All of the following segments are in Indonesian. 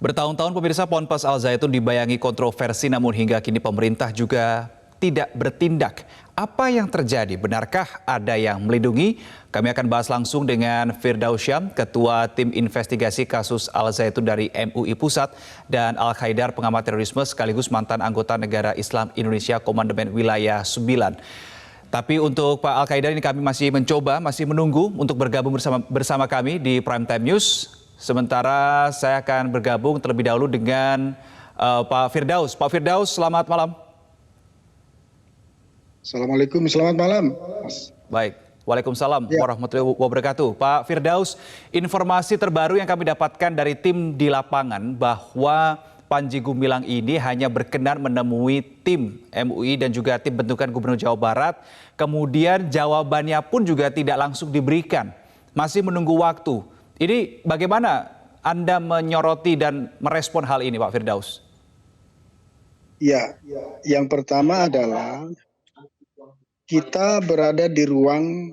Bertahun-tahun pemirsa Ponpes Al Zaitun dibayangi kontroversi namun hingga kini pemerintah juga tidak bertindak. Apa yang terjadi? Benarkah ada yang melindungi? Kami akan bahas langsung dengan Firdaus Syam, Ketua Tim Investigasi Kasus Al Zaitun dari MUI Pusat, dan Al Khaidar, pengamat terorisme sekaligus mantan anggota Negara Islam Indonesia Komandemen Wilayah 9. Tapi untuk Pak Al Khaidar ini kami masih menunggu untuk bergabung bersama kami di Prime Time News. Sementara saya akan bergabung terlebih dahulu dengan Pak Firdaus. Pak Firdaus, selamat malam. Assalamualaikum, selamat malam. Baik, waalaikumsalam warahmatullahi wabarakatuh. Pak Firdaus, informasi terbaru yang kami dapatkan dari tim di lapangan bahwa Panji Gumilang ini hanya berkenan menemui tim MUI dan juga tim bentukan Gubernur Jawa Barat. Kemudian jawabannya pun juga tidak langsung diberikan. Masih menunggu waktu. Ini bagaimana Anda menyoroti dan merespon hal ini, Pak Firdaus? Ya, yang pertama adalah kita berada di ruang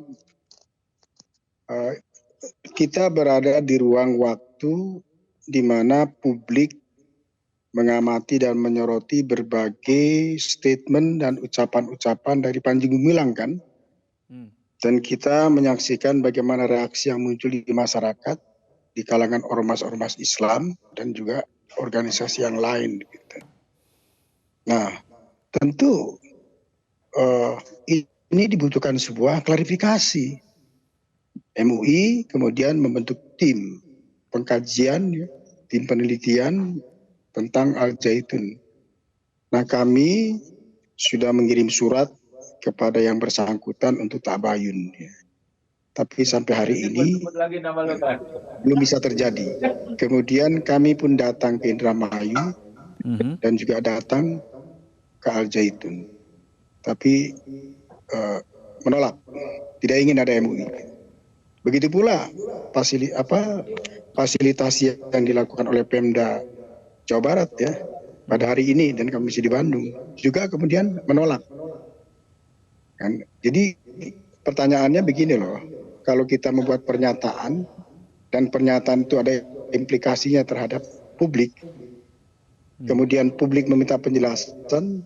waktu di mana publik mengamati dan menyoroti berbagai statement dan ucapan-ucapan dari Panji Gumilang kan. Dan kita menyaksikan bagaimana reaksi yang muncul di masyarakat, di kalangan ormas-ormas Islam dan juga organisasi yang lain. Nah, tentu ini dibutuhkan sebuah klarifikasi. MUI kemudian membentuk tim pengkajian, tim penelitian tentang Al Zaitun. Nah, kami sudah mengirim surat kepada yang bersangkutan untuk tabayun. Tapi sampai hari ini belum bisa terjadi. Kemudian kami pun datang ke Indramayu dan juga datang ke Al Zaitun. Tapi menolak, tidak ingin ada MUI. Begitu pula fasilitasi yang dilakukan oleh Pemda Jawa Barat ya pada hari ini, dan kami masih di Bandung juga kemudian menolak. Kan? Jadi pertanyaannya begini loh, kalau kita membuat pernyataan dan pernyataan itu ada implikasinya terhadap publik, kemudian publik meminta penjelasan,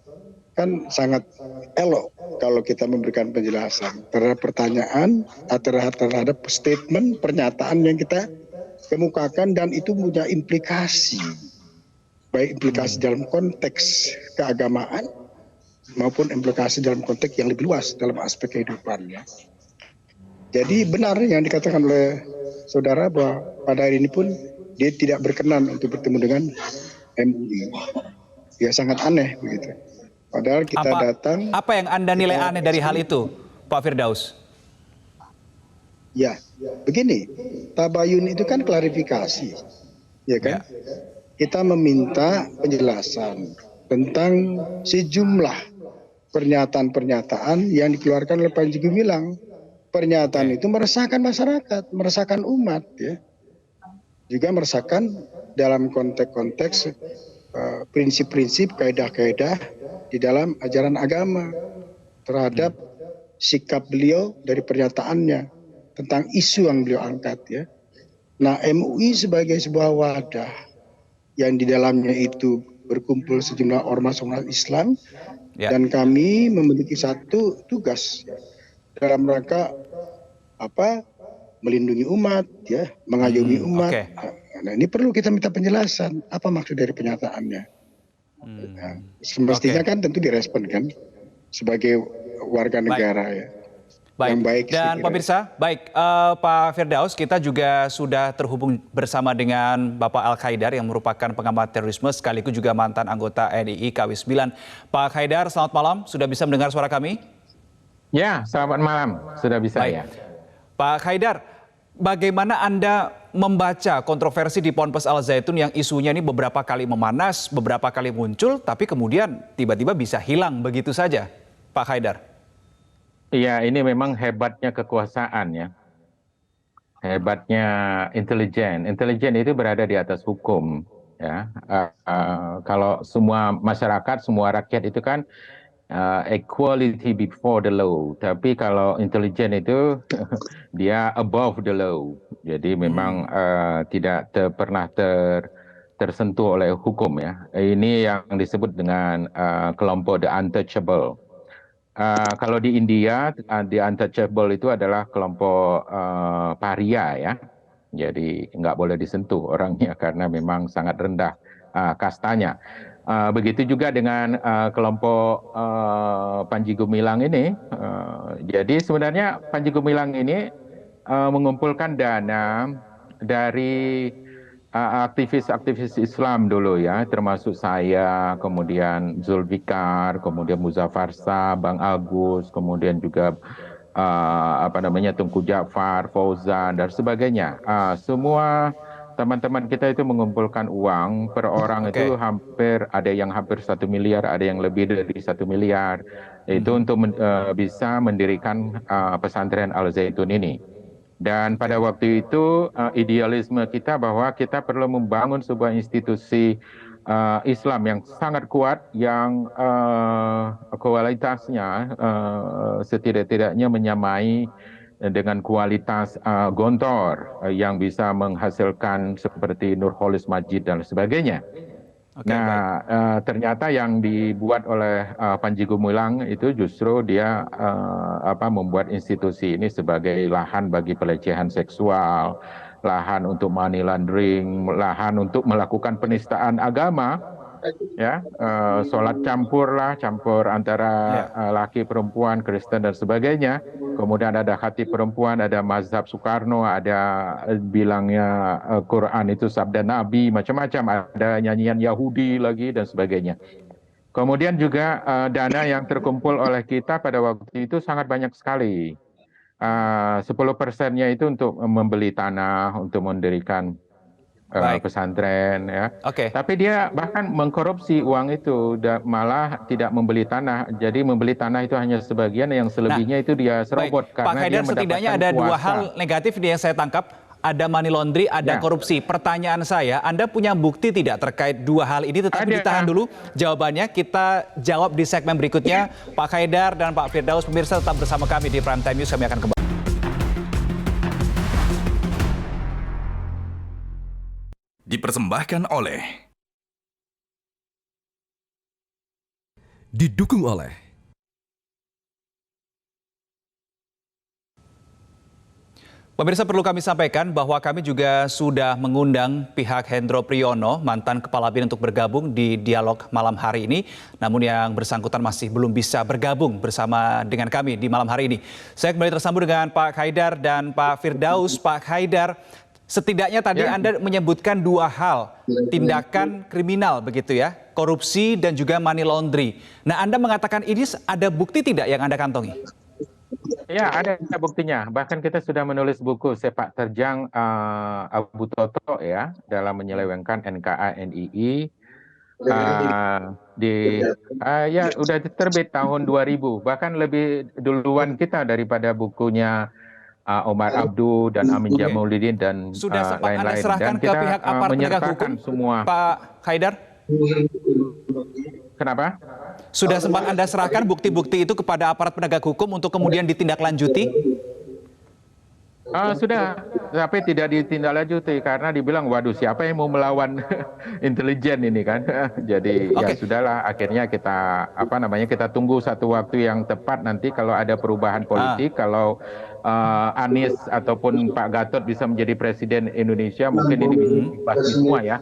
kan sangat elok kalau kita memberikan penjelasan terhadap pertanyaan atau terhadap statement pernyataan yang kita kemukakan, dan itu punya implikasi, baik implikasi dalam konteks keagamaan maupun implikasi dalam konteks yang lebih luas dalam aspek kehidupan. Ya. Jadi benar yang dikatakan oleh saudara bahwa pada hari ini pun dia tidak berkenan untuk bertemu dengan MUI. Ya sangat aneh begitu. Padahal kita datang. Apa yang Anda nilai aneh dari hal itu, Pak Firdaus? Ya, begini, tabayun itu kan klarifikasi, ya kan? Ya. Kita meminta penjelasan tentang sejumlah pernyataan-pernyataan yang dikeluarkan oleh Panji Gumilang. Pernyataan itu meresahkan masyarakat, meresahkan umat, ya. Juga meresahkan dalam konteks-konteks prinsip-prinsip, kaidah-kaidah di dalam ajaran agama terhadap sikap beliau dari pernyataannya tentang isu yang beliau angkat, ya. Nah, MUI sebagai sebuah wadah yang di dalamnya itu berkumpul sejumlah ormas-ormas Islam, dan kami memiliki satu tugas dalam rangka melindungi umat, ya, mengayomi umat. Nah, ini perlu kita minta penjelasan apa maksud dari pernyataannya. Nah, semestinya kan tentu direspon kan sebagai warga negara, ya. Baik. Yang baik. Dan pemirsa, baik Pak Firdaus, kita juga sudah terhubung bersama dengan Bapak Al Khaidar yang merupakan pengamat terorisme sekaligus juga mantan anggota NII KW 9. Pak Khaidar, selamat malam. Sudah bisa mendengar suara kami? Ya, selamat malam. Sudah bisa. Baik. Ya. Pak Khaidar, bagaimana Anda membaca kontroversi di Ponpes Al Zaitun yang isunya ini beberapa kali memanas, beberapa kali muncul, tapi kemudian tiba-tiba bisa hilang begitu saja, Pak Khaidar? Iya, ini memang hebatnya kekuasaan, ya. Hebatnya intelijen. Intelijen itu berada di atas hukum, ya. Kalau semua masyarakat, semua rakyat itu kan equality before the law. Tapi kalau intelijen itu dia above the law. Jadi memang tidak pernah tersentuh oleh hukum ya. Ini yang disebut dengan kelompok the untouchable. Kalau di India, the untouchable itu adalah kelompok paria ya. Jadi nggak boleh disentuh orangnya karena memang sangat rendah kastanya. Begitu juga dengan kelompok Panji Gumilang ini. Jadi sebenarnya Panji Gumilang ini mengumpulkan dana dari aktivis-aktivis Islam dulu ya, termasuk saya, kemudian Zulfikar, kemudian Muzaffar Shah, Bang Agus, kemudian juga Tengku Ja'far, Fauzan dan sebagainya. Semua teman-teman kita itu mengumpulkan uang per orang itu ada yang hampir 1 miliar, ada yang lebih dari 1 miliar. Itu untuk bisa mendirikan pesantren Al Zaitun ini. Dan pada waktu itu idealisme kita bahwa kita perlu membangun sebuah institusi Islam yang sangat kuat, yang kualitasnya setidak-tidaknya menyamai dengan kualitas Gontor yang bisa menghasilkan seperti Nurholis Majid dan sebagainya. Ternyata yang dibuat oleh Panji Gumilang itu justru dia membuat institusi ini sebagai lahan bagi pelecehan seksual, lahan untuk money laundering, lahan untuk melakukan penistaan agama, ya, sholat campur antara laki perempuan, Kristen dan sebagainya. Kemudian ada khatib perempuan, ada mazhab Soekarno, ada bilangnya Quran itu sabda Nabi, macam-macam, ada nyanyian Yahudi lagi dan sebagainya. Kemudian juga dana yang terkumpul oleh kita pada waktu itu sangat banyak sekali. 10%-nya itu untuk membeli tanah, untuk mendirikan pesantren ya. Tapi dia bahkan mengkorupsi uang itu, malah tidak membeli tanah. Jadi membeli tanah itu hanya sebagian, yang selebihnya itu dia serobot. Karena Pak Haidar, setidaknya ada dua hal negatif yang saya tangkap. Ada money laundry, ada korupsi. Pertanyaan saya, Anda punya bukti tidak terkait dua hal ini? Tetapi ditahan dulu jawabannya. Kita jawab di segmen berikutnya. Pak Haidar dan Pak Firdaus, pemirsa tetap bersama kami di Prime Time News. Kami akan kembali. Dipersembahkan oleh, didukung oleh pemirsa. Perlu kami sampaikan bahwa kami juga sudah mengundang pihak Hendro Priyono, mantan Kepala BIN, untuk bergabung di dialog malam hari ini. Namun yang bersangkutan masih belum bisa bergabung bersama dengan kami di malam hari ini. Saya kembali tersambung dengan Pak Haidar dan Pak Firdaus. Pak Haidar, setidaknya tadi Anda menyebutkan dua hal, tindakan kriminal begitu ya, korupsi dan juga money laundry. Nah, Anda mengatakan ini ada bukti tidak yang Anda kantongi? Ya, ada buktinya. Bahkan kita sudah menulis buku sepak terjang Abu Toto ya, dalam menyelewengkan NKA NII. Udah terbit tahun 2000, bahkan lebih duluan kita daripada bukunya Omar Abdu dan Amin Jamuluddin dan sudah sempat Anda lain-lain. serahkan Dan ke pihak aparat penegak hukum semua. Pak Haidar? Kenapa? Sudah sempat Anda serahkan bukti-bukti itu kepada aparat penegak hukum untuk kemudian ditindaklanjuti? Sudah, tapi tidak ditindaklanjuti karena dibilang, waduh, siapa yang mau melawan intelijen ini kan? Jadi ya sudahlah, akhirnya kita tunggu satu waktu yang tepat nanti kalau ada perubahan politik, kalau Anies ataupun Pak Gatot bisa menjadi presiden Indonesia, mungkin ini bisa dibahas semua ya.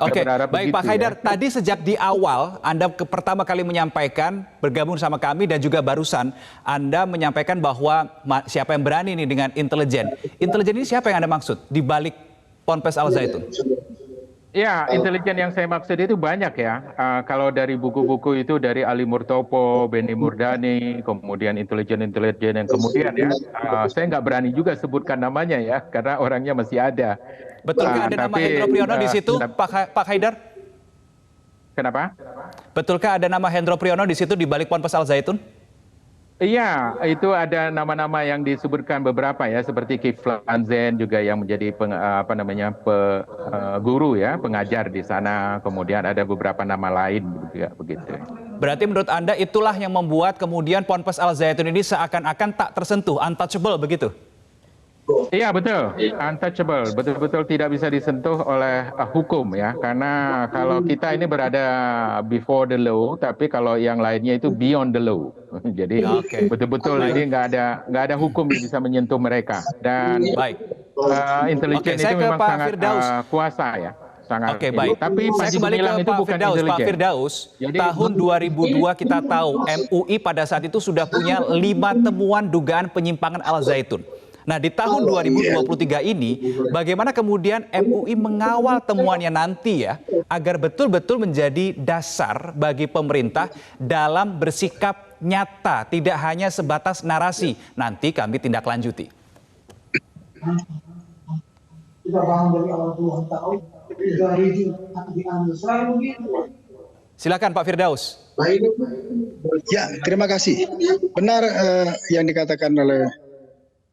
Oke, baik Pak Haidar, tadi sejak di awal Anda pertama kali menyampaikan bergabung sama kami dan juga barusan Anda menyampaikan bahwa siapa yang berani nih dengan intelijen. Intelijen ini siapa yang Anda maksud di balik Ponpes Al Zaitun? Ya, intelijen yang saya maksud itu banyak ya. Kalau dari buku-buku itu dari Ali Murtopo, Benny Murdani, kemudian intelijen-intelijen yang kemudian ya, saya nggak berani juga sebutkan namanya ya, karena orangnya masih ada. Betulkah ada nama Hendro Priyono di situ, Pak Haidar? Kenapa? Betulkah ada nama Hendro Priyono di situ di balik Ponpes Al Zaitun? Iya, itu ada nama-nama yang disebutkan beberapa ya, seperti Kiflan Zain juga yang menjadi guru ya, pengajar di sana. Kemudian ada beberapa nama lain juga begitu. Berarti menurut Anda itulah yang membuat kemudian Ponpes Al Zaitun ini seakan-akan tak tersentuh, untouchable begitu? Iya betul, untouchable, betul-betul tidak bisa disentuh oleh hukum ya, karena kalau kita ini berada before the law, tapi kalau yang lainnya itu beyond the law. Jadi Oke, betul-betul baik, ini nggak ada hukum yang bisa menyentuh mereka. Dan baik. Oke, intelijen itu saya ke memang Pak sangat Firdaus. kuasa ya, sangat Oke, ini. baik. Tapi Saya Panji kembali ke Gumilang itu Pak bukan Firdaus. Pak intelijen. Firdaus, Jadi tahun 2002 kita tahu MUI pada saat itu sudah punya 5 temuan dugaan penyimpangan Al Zaitun. Nah, di tahun 2023 ini, bagaimana kemudian MUI mengawal temuannya nanti ya, agar betul-betul menjadi dasar bagi pemerintah dalam bersikap nyata, tidak hanya sebatas narasi. Nanti kami tindak lanjuti. Kita bangun dari awal puluhan tahun, udah review akan diambil selalu gitu. Silakan Pak Firdaus. Ya, terima kasih. Benar yang dikatakan oleh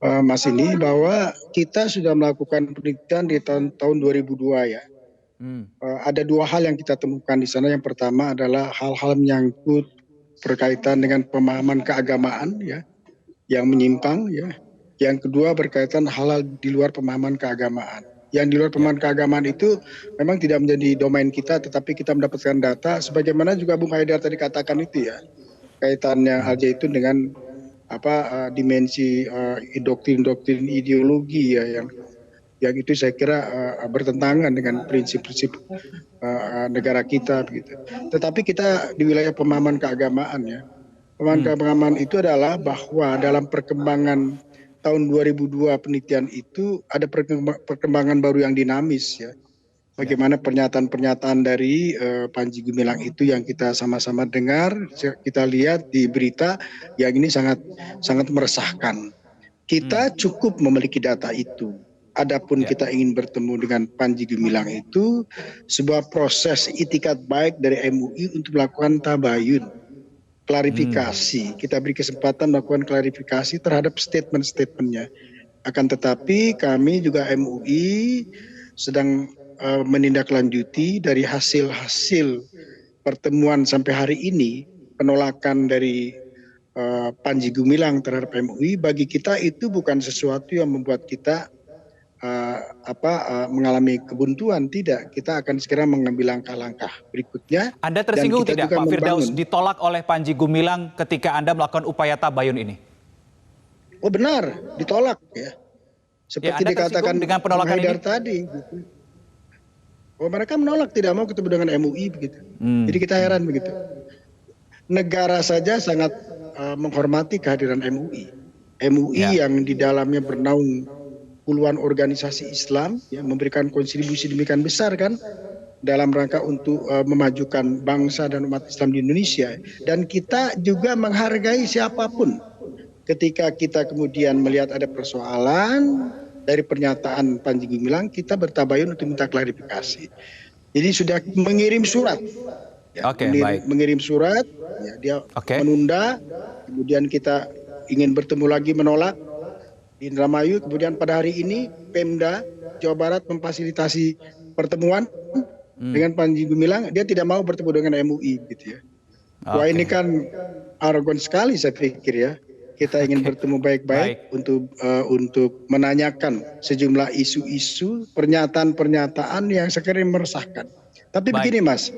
Mas ini bahwa kita sudah melakukan penelitian di tahun 2002 ya. Ada 2 hal yang kita temukan di sana. Yang pertama adalah hal-hal menyangkut berkaitan dengan pemahaman keagamaan ya, yang menyimpang ya. Yang kedua berkaitan hal-hal di luar pemahaman keagamaan. Yang di luar pemahaman keagamaan itu memang tidak menjadi domain kita, tetapi kita mendapatkan data sebagaimana juga Bung Haidar tadi katakan itu ya, kaitannya Al Zaitun dengan dimensi doktrin ideologi ya, yang itu saya kira bertentangan dengan prinsip-prinsip negara kita begitu. Tetapi kita di wilayah pemahaman keagamaan ya, pemahaman keagamaan itu adalah bahwa dalam perkembangan tahun 2002 penelitian itu ada perkembangan baru yang dinamis ya. Bagaimana pernyataan-pernyataan dari Panji Gumilang itu yang kita sama-sama dengar, kita lihat di berita, yang ini sangat meresahkan. Kita cukup memiliki data itu. Adapun kita ingin bertemu dengan Panji Gumilang itu sebuah proses itikat baik dari MUI untuk melakukan tabayun, klarifikasi. Kita beri kesempatan melakukan klarifikasi terhadap statement-statementnya. Akan tetapi kami juga MUI sedang menindaklanjuti dari hasil-hasil pertemuan sampai hari ini, penolakan dari Panji Gumilang terhadap MUI. Bagi kita itu bukan sesuatu yang membuat kita mengalami kebuntuan. Tidak, kita akan segera mengambil langkah-langkah berikutnya. Anda tersinggung tidak Pak Firdaus membangun. ditolak oleh Panji Gumilang ketika Anda melakukan upaya tabayun ini? Oh benar, ditolak ya. Seperti Anda dikatakan dengan penolakan Haidar ini? tadi. Gitu. Oh mereka menolak, tidak mau ketemu dengan MUI begitu. Jadi kita heran begitu. Negara saja sangat menghormati kehadiran MUI. MUI yang di dalamnya bernaung puluhan organisasi Islam yang memberikan kontribusi demikian besar kan dalam rangka untuk memajukan bangsa dan umat Islam di Indonesia. Dan kita juga menghargai siapapun. Ketika kita kemudian melihat ada persoalan dari pernyataan Panji Gumilang, kita bertabayun untuk minta klarifikasi. Jadi sudah mengirim surat. Ya, mengirim surat, ya, dia menunda, kemudian kita ingin bertemu lagi menolak di Indramayu. Kemudian pada hari ini Pemda Jawa Barat memfasilitasi pertemuan dengan Panji Gumilang. Dia tidak mau bertemu dengan MUI, gitu ya. Wah ini kan arogan sekali saya pikir ya. Kita ingin bertemu baik-baik untuk menanyakan sejumlah isu-isu, pernyataan-pernyataan yang sekiranya meresahkan. Tapi begini Mas,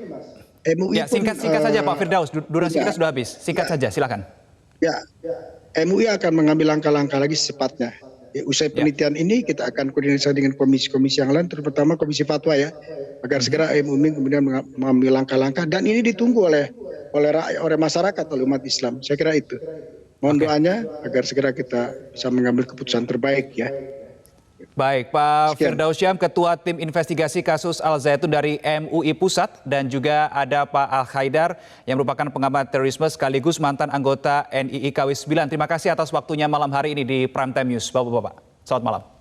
MUI ya, singkat saja Pak Firdaus, durasi kita sudah habis. Singkat saja, silakan. Ya, MUI akan mengambil langkah-langkah lagi secepatnya. Ya, usai penelitian ini kita akan koordinasi dengan komisi-komisi yang lain, terutama komisi fatwa ya, agar segera MUI kemudian mengambil langkah-langkah, dan ini ditunggu oleh masyarakat, oleh umat Islam. Saya kira itu. Mohon doanya agar segera kita bisa mengambil keputusan terbaik ya. Baik, Pak Firdaus Syam, Ketua Tim Investigasi Kasus Al Zaitun dari MUI Pusat, dan juga ada Pak Al Haidar yang merupakan pengamat terorisme sekaligus mantan anggota NII KW 9. Terima kasih atas waktunya malam hari ini di Prime Time News, Bapak-bapak. Selamat malam.